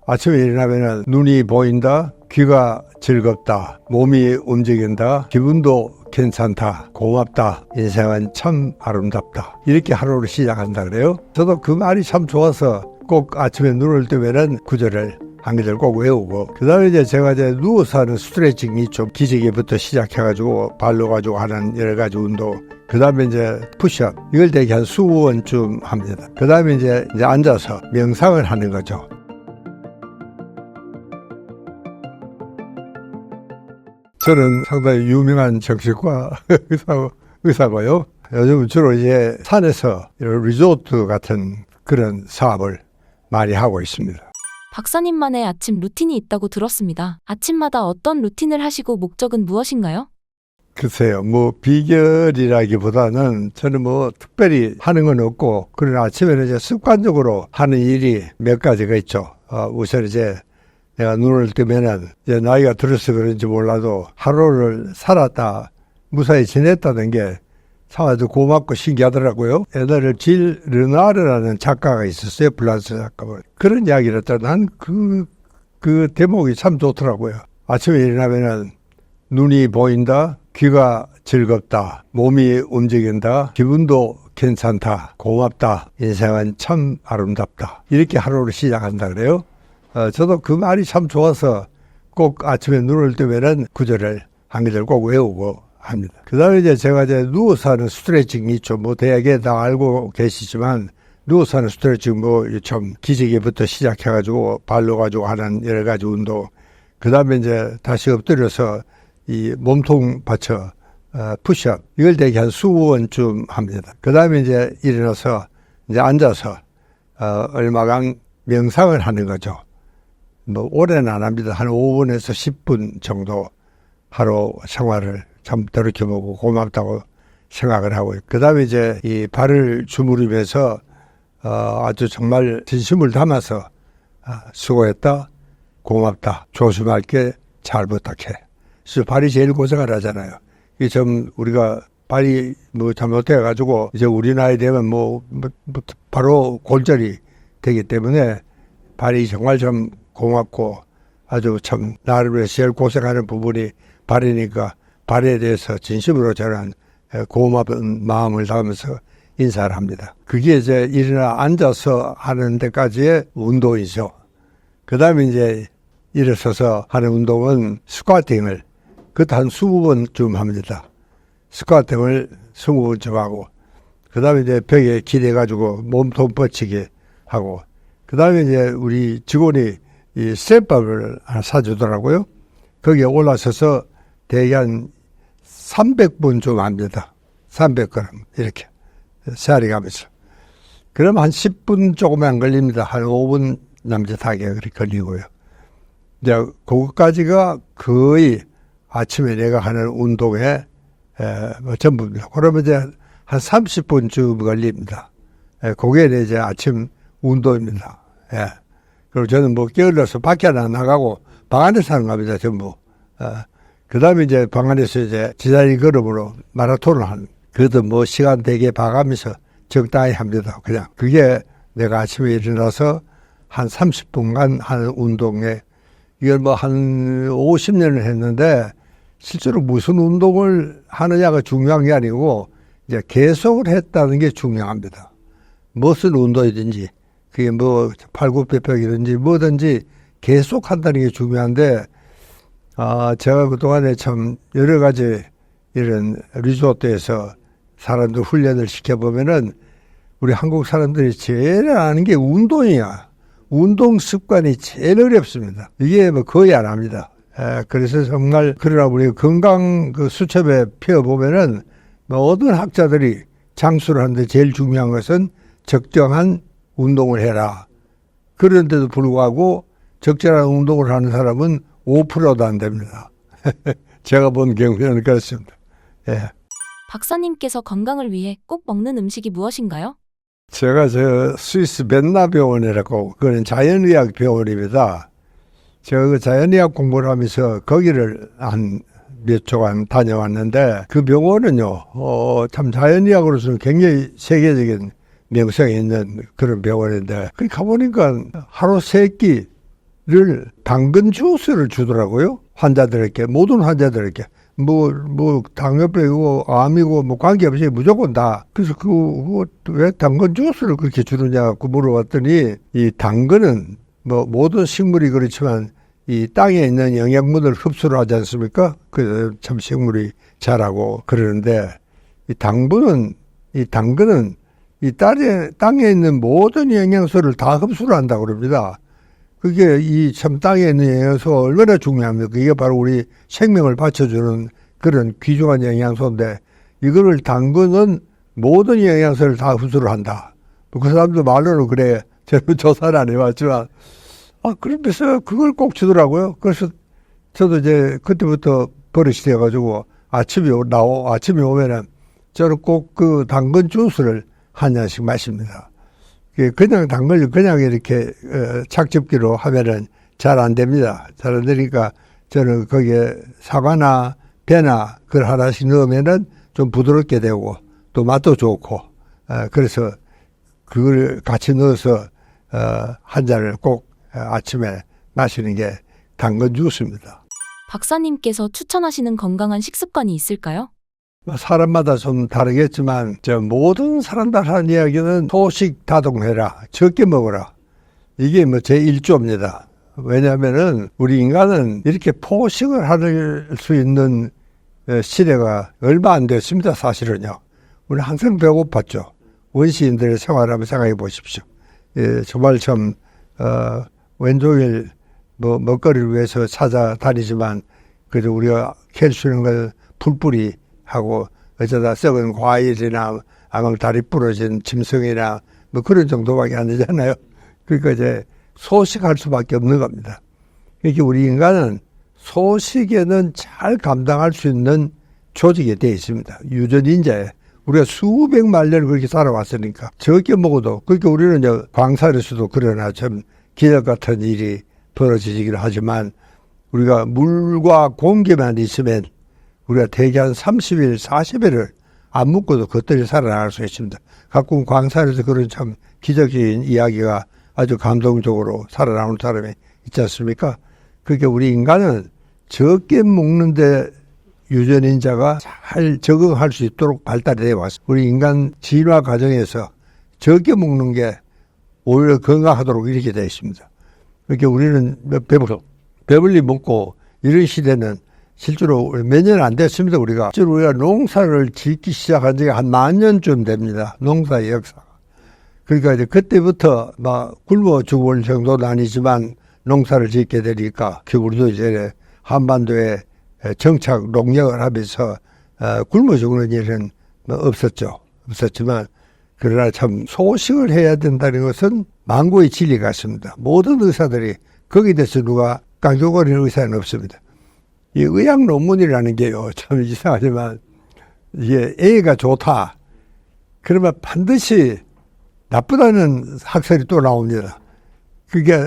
아침에 일어나면 눈이 보인다, 귀가 즐겁다, 몸이 움직인다, 기분도 괜찮다, 고맙다, 인생은 참 아름답다. 이렇게 하루를 시작한다 그래요. 저도 그 말이 참 좋아서 꼭 아침에 눈을 뜨면은 구절을 한 구절 꼭 외우고, 그 다음에 이제 제가 이제 누워서 하는 스트레칭이 좀 기지개부터 시작해가지고 발로 가지고 하는 여러 가지 운동, 그 다음에 이제 푸시업, 이걸 되게 한 20번쯤 합니다. 그 다음에 이제 앉아서 명상을 하는 거죠. 저는 상당히 유명한 정신과 의사고요. 요즘 주로 이제 산에서 이런 리조트 같은 그런 사업을 많이 하고 있습니다. 박사님만의 아침 루틴이 있다고 들었습니다. 아침마다 어떤 루틴을 하시고 목적은 무엇인가요? 글쎄요, 비결이라기보다는 저는 특별히 하는 건 없고, 그러나 아침에는 이제 습관적으로 하는 일이 몇 가지가 있죠. 우선 이제 내가 눈을 뜨면은 이제 나이가 들어서 그런지 몰라도 하루를 살았다, 무사히 지냈다는 게 참 아주 고맙고 신기하더라고요. 옛날에 질 르나르라는 작가가 있었어요. 프랑스 작가. 그런 이야기를 했다. 난 그 대목이 참 좋더라고요. 아침에 일어나면은 눈이 보인다, 귀가 즐겁다, 몸이 움직인다, 기분도 괜찮다, 고맙다, 인생은 참 아름답다. 이렇게 하루를 시작한다 그래요. 저도 그 말이 참 좋아서 꼭 아침에 눈을 뜨면은 구절을 한 구절 꼭 외우고 합니다. 그 다음에 이제 제가 이제 누워서 하는 스트레칭이 좀 대개 다 알고 계시지만, 누워서 하는 스트레칭 좀 기지개부터 시작해가지고 발로 가지고 하는 여러 가지 운동, 그 다음에 이제 다시 엎드려서 이 몸통 받쳐 푸시업, 이걸 되게 한 20번쯤 합니다. 그 다음에 이제 일어나서 이제 앉아서 얼마간 명상을 하는 거죠. 오래는 안 합니다. 한 5분에서 10분 정도 하루 생활을 참 돌이켜보고 고맙다고 생각을 하고, 그 다음에 이제 이 발을 주무르면서 아주 정말 진심을 담아서 수고했다, 고맙다, 조심할게, 잘 부탁해. 그래서 발이 제일 고생을 하잖아요. 이게 좀 우리가 발이 잘못해가지고 이제 우리 나이 되면 바로 골절이 되기 때문에 발이 정말 좀 고맙고 아주 참 나를 위해서 제일 고생하는 부분이 발이니까, 발에 대해서 진심으로 저는 고마운 마음을 담으면서 인사를 합니다. 그게 이제 일어나 앉아서 하는 데까지의 운동이죠. 그 다음에 이제 일어서서 하는 운동은 스쿼팅을 그것도 한 20번쯤 합니다. 스쿼팅을 20번쯤 하고, 그 다음에 이제 벽에 기대가지고 몸통 뻗치게 하고, 그 다음에 이제 우리 직원이 이 셋밥을 하나 사주더라고요. 거기에 올라서서 대개 한 300번 좀 합니다. 300g 이렇게 세알이 가면서. 그럼 한 10분 조금 안 걸립니다. 한 5분 남짓하게 그렇게 걸리고요. 이제 그것까지가 거의 아침에 내가 하는 운동의 전부입니다. 그러면 이제 한 30분쯤 걸립니다. 그게 이제 아침 운동입니다. 그리고 저는 게을러서 밖에 안 나가고 방 안에서 하는 겁니다, 전부. 그 다음에 이제 방 안에서 이제 지자리 걸음으로 마라톤을 하는, 그것도 시간 되게 봐가면서 적당히 합니다. 그냥. 그게 내가 아침에 일어나서 한 30분간 하는 운동에, 이걸 한 50년을 했는데, 실제로 무슨 운동을 하느냐가 중요한 게 아니고, 이제 계속을 했다는 게 중요합니다. 무슨 운동이든지, 그게 팔굽혀펴기든지 뭐든지 계속 한다는 게 중요한데, 제가 그동안에 참 여러 가지 이런 리조트에서 사람들 훈련을 시켜보면은 우리 한국 사람들이 제일 안 하는 게 운동이야. 운동 습관이 제일 어렵습니다. 이게 거의 안 합니다. 그래서 정말, 그러나 우리 건강 수첩에 펴보면은 모든 학자들이 장수를 하는데 제일 중요한 것은 적정한 운동을 해라. 그런데도 불구하고 적절한 운동을 하는 사람은 5%도 안 됩니다. 제가 본 경우에는 그렇습니다. 예. 박사님께서 건강을 위해 꼭 먹는 음식이 무엇인가요? 제가 스위스 벤나 병원이라고, 그건 자연의학 병원입니다. 제가 그 자연의학 공부를 하면서 거기를 한 몇 주간 다녀왔는데, 그 병원은요, 참 자연의학으로서는 굉장히 세계적인 명성이 있는 그런 병원인데, 거기 가보니까 하루 3끼 당근 주스를 주더라고요. 환자들에게, 모든 환자들에게. 당뇨병이고, 암이고, 관계없이 무조건 다. 그래서 왜 당근 주스를 그렇게 주느냐고 물어봤더니, 이 당근은 모든 식물이 그렇지만, 이 땅에 있는 영양분을 흡수를 하지 않습니까? 참 식물이 자라고 그러는데, 당근은 이 땅에 있는 모든 영양소를 다 흡수를 한다고 그럽니다. 그게 참 땅에 있는 영양소가 얼마나 중요합니까? 그게 바로 우리 생명을 받쳐주는 그런 귀중한 영양소인데, 이거를 당근은 모든 영양소를 다 흡수를 한다. 그 사람도 말로는 그래. 저는 조사를 안 해봤지만, 그러면서 그걸 꼭 주더라고요. 그래서 저도 이제 그때부터 버릇이 돼가지고 아침에 오면은 저는 꼭 그 당근 주스를 한 잔씩 마십니다. 그냥 당근을 그냥 이렇게 착즙기로 하면은 잘 안 됩니다. 잘 안 되니까 저는 거기에 사과나 배나 그걸 하나씩 넣으면은 좀 부드럽게 되고 또 맛도 좋고 그래서 그걸 같이 넣어서 한 잔을 꼭 아침에 마시는 게 당근 주스입니다. 박사님께서 추천하시는 건강한 식습관이 있을까요? 사람마다 좀 다르겠지만 모든 사람들 하는 이야기는 소식 다동해라, 적게 먹어라. 이게 제 1조입니다. 왜냐하면은 우리 인간은 이렇게 포식을 할 수 있는 시대가 얼마 안 됐습니다. 사실은요. 우리 항상 배고팠죠. 원시인들의 생활을 한번 생각해 보십시오. 정말 참 왼종일 먹거리를 위해서 찾아다니지만 그래도 우리가 캘 수 있는 걸 풀뿌리 하고 어쩌다 썩은 과일이나 다리 부러진 짐승이나 그런 정도밖에 안 되잖아요. 그러니까 이제 소식할 수밖에 없는 겁니다. 그러니까 우리 인간은 소식에는 잘 감당할 수 있는 조직이 되어 있습니다. 유전인자에 우리가 수백만 년을 그렇게 살아왔으니까 적게 먹어도 그러니까 우리는 이제 광산에서도 그러나 참 기적 같은 일이 벌어지기를 하지만 우리가 물과 공기만 있으면 우리가 대개 한 30일, 40일을 안 먹고도 겉들이 살아나갈 수 있습니다. 가끔 광산에서 그런 참 기적적인 이야기가 아주 감동적으로 살아나오는 사람이 있지 않습니까? 그러니까 우리 인간은 적게 먹는데 유전인자가 잘 적응할 수 있도록 발달이 되어 왔습니다. 우리 인간 진화 과정에서 적게 먹는 게 오히려 건강하도록 이렇게 되어 있습니다. 그러니까 우리는 배불리 먹고 이런 시대는 실제로 몇 년 안 됐습니다. 실제로 우리가 농사를 짓기 시작한 지가 한 10,000년쯤 됩니다. 농사의 역사가. 그러니까 이제 그때부터 굶어 죽을 정도는 아니지만 농사를 짓게 되니까 우리도 이제 한반도에 정착 농역을 하면서 굶어 죽는 일은 없었지만 그러나 참 소식을 해야 된다는 것은 만고의 진리 같습니다. 모든 의사들이 거기에 대해서 누가 깡조거리는 의사는 없습니다. 이 의학 논문이라는 게요, 참 이상하지만, 이게 A가 좋다. 그러면 반드시 나쁘다는 학설이 또 나옵니다. 그게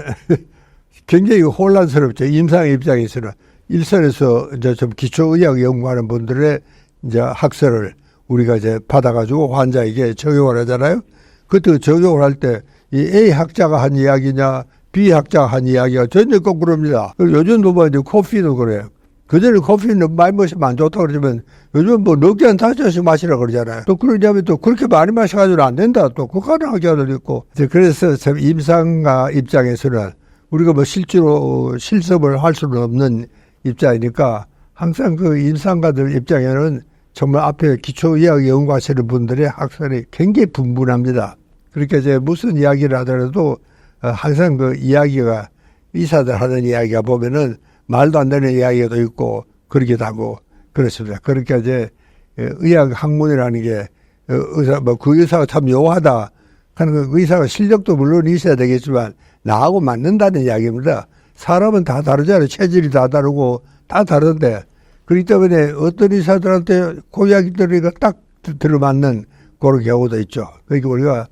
굉장히 혼란스럽죠. 임상 입장에서는. 일선에서 이제 좀 기초의학 연구하는 분들의 이제 학설을 우리가 이제 받아가지고 환자에게 적용을 하잖아요. 그때 적용을 할 때 이 A 학자가 한 이야기냐, B 학자가 한 이야기가 전혀 거꾸로입니다. 요즘도 이제 커피도 그래요. 그전에 커피는 많이 마시면 안 좋다고 그러지만 요즘 넉 잔, 5잔씩 마시라 그러잖아요. 또 그러냐면 또 그렇게 많이 마셔가지고는 안 된다. 또 그거는 학자들 있고. 그래서 참 임상가 입장에서는 우리가 실제로 실습을 할 수는 없는 입장이니까 항상 그 임상가들 입장에는 정말 앞에 기초의학 연구하시는 분들의 학설이 굉장히 분분합니다. 그러니까 이제 무슨 이야기를 하더라도 항상 그 이야기가 의사들 하는 이야기가 보면은 말도 안 되는 이야기도 있고 그러기도 하고 그렇습니다. 그러니까 이제 의학 학문이라는 게 그 의사가 참 요하다 하는 그 의사가 실력도 물론 있어야 되겠지만 나하고 맞는다는 이야기입니다. 사람은 다 다르잖아요. 체질이 다 다르고 다 다른데 그렇기 때문에 어떤 의사들한테 그 이야기들이 딱 들어맞는 그런 경우도 있죠. 그러니까 우리가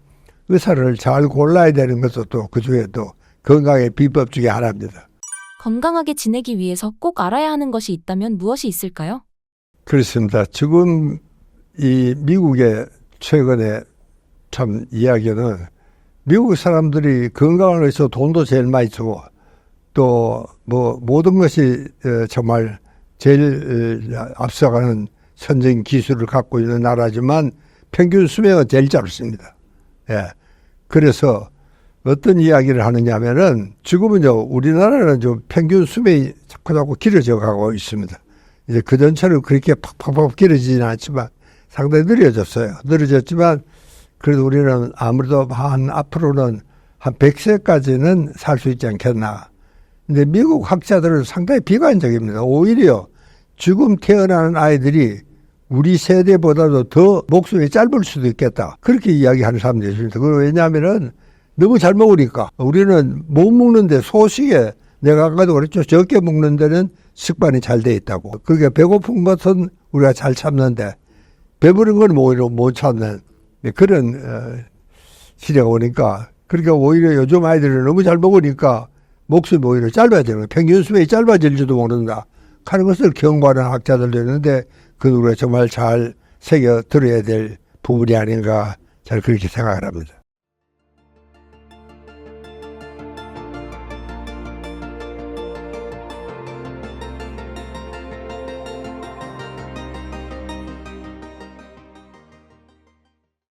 의사를 잘 골라야 되는 것도 또 그중에 또 건강의 비법 중에 하나입니다. 건강하게 지내기 위해서 꼭 알아야 하는 것이 있다면 무엇이 있을까요? 그렇습니다. 지금 이 미국의 최근에 참 이야기는 미국 사람들이 건강을 위해서 돈도 제일 많이 쓰고 또 뭐 모든 것이 정말 제일 앞서가는 선진 기술을 갖고 있는 나라지만 평균 수명은 제일 짧습니다. 예. 그래서 어떤 이야기를 하느냐면은 지금은요, 우리나라는 좀 평균 수명이 자꾸 길어져 가고 있습니다. 이제 그전처럼 그렇게 팍팍팍 길어지지는 않지만 상당히 늘어졌어요. 늘어졌지만 그래도 우리는 아무래도 앞으로는 한 100세까지는 살 수 있지 않겠나. 근데 미국 학자들은 상당히 비관적입니다. 오히려 지금 태어나는 아이들이 우리 세대보다도 더 목숨이 짧을 수도 있겠다. 그렇게 이야기하는 사람들이 있습니다. 왜냐하면은 너무 잘 먹으니까. 우리는 못 먹는데 소식에 내가 아까도 그랬죠. 적게 먹는 데는 습관이 잘 돼 있다고. 그러니까 배고픈 것은 우리가 잘 참는데 배부른 건 오히려 못 참는 그런 시대가 오니까, 그러니까 오히려 요즘 아이들은 너무 잘 먹으니까 목숨이 오히려 짧아지는 거예요. 평균 수명이 짧아질지도 모른다 하는 것을 경고하는 학자들도 있는데 그건 우리가 정말 잘 새겨 들어야 될 부분이 아닌가, 잘 그렇게 생각을 합니다.